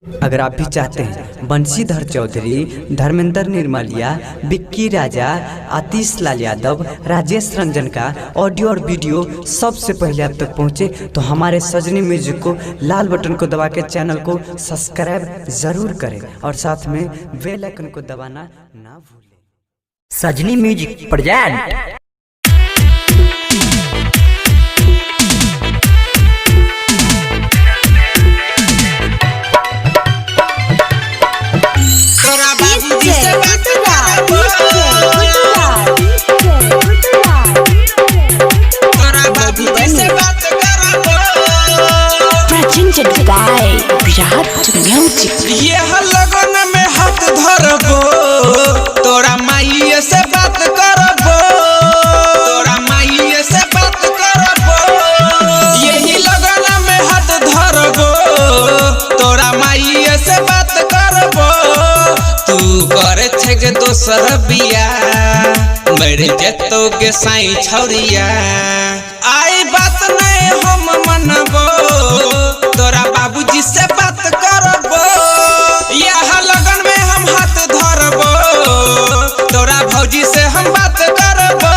अगर आप भी चाहते हैं बंशीधर चौधरी, धर्मेंद्र निर्मलिया, विक्की राजा, आतिश लाल यादव, राजेश रंजन का ऑडियो और वीडियो सबसे पहले आप तक पहुंचे तो हमारे सजनी म्यूजिक को लाल बटन को दबा के चैनल को सब्सक्राइब जरूर करें और साथ में बेल आइकन को दबाना ना भूलें। सजनी म्यूजिक प्रेजेंट यह लगन में हाथ धरबो, तोरा माइये से बात करबो, तोरा माइये से बात करबो। यही लगन में हाथ धरबो, तोरा माइये से बात करबो। तू करे छे गे दोसर बिया, मर जेतो गे साई छौरिया। आई बात नहीं हम मनबो, तोरा बाबूजी से बात करबो। यह लगन में हम हाथ धरबो, तोरा भौजी से हम बात करबो।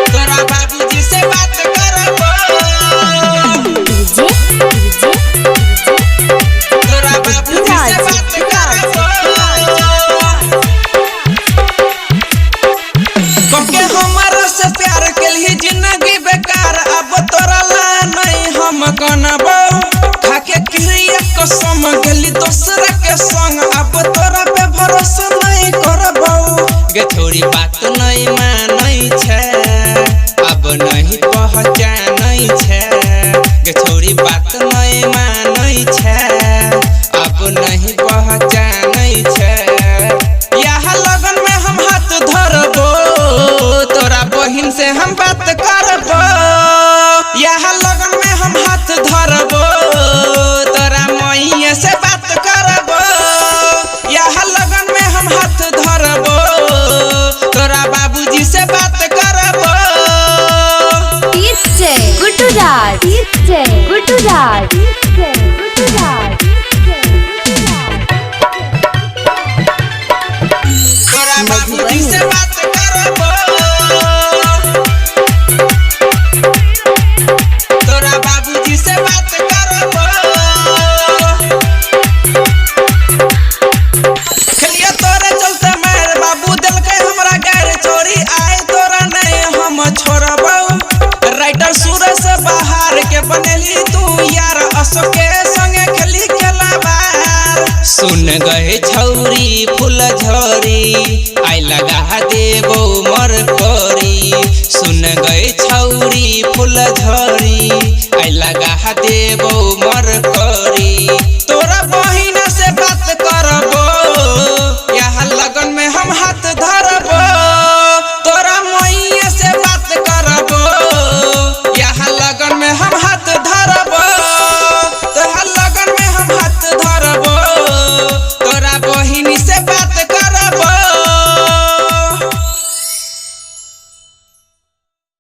तोरा बाबूजी से बात करबो, तोरा बाबूजी से बात करबो। कके हमारा से प्यार केलही जिंदगी बेकार, अब तोरा ला नहीं हम कनबो। खाके क्रिया कसम गेली दोसरा के संग, अब तोरा पे भरोसा नहीं करबो। गे छोरी बात नहीं मानै छै, अब नहीं पहचानै छै। गे छोरी बात नहीं मानै छै, अब नहीं पहचानै छै। यह लगन में हम हाथ धरबो, तोरा बहिन से हम बात करबो। यह लगन में हम हाथ धरबो, तोरा मैया से बात करबो। यह लगन में हम हाथ धरबो, तोरा बाबूजी से बात करबो। DJ गुटुराज, DJ गुटुराज, DJ गुटुराज, तोरा बाबूजी से बात करबो, तोरा बाबूजी से बात करबो। खेलिया तोरे चलते मार, बाबू देलकै हमरा गैर। चोरी आए तोरा नहीं हम छोड़बो। राइटर सूरज से बाहर के बनेली तू यार, अशोक के संगे खेली खेलाबार। सुन गए छौरी फूल झोरी, आई लगा देबो मर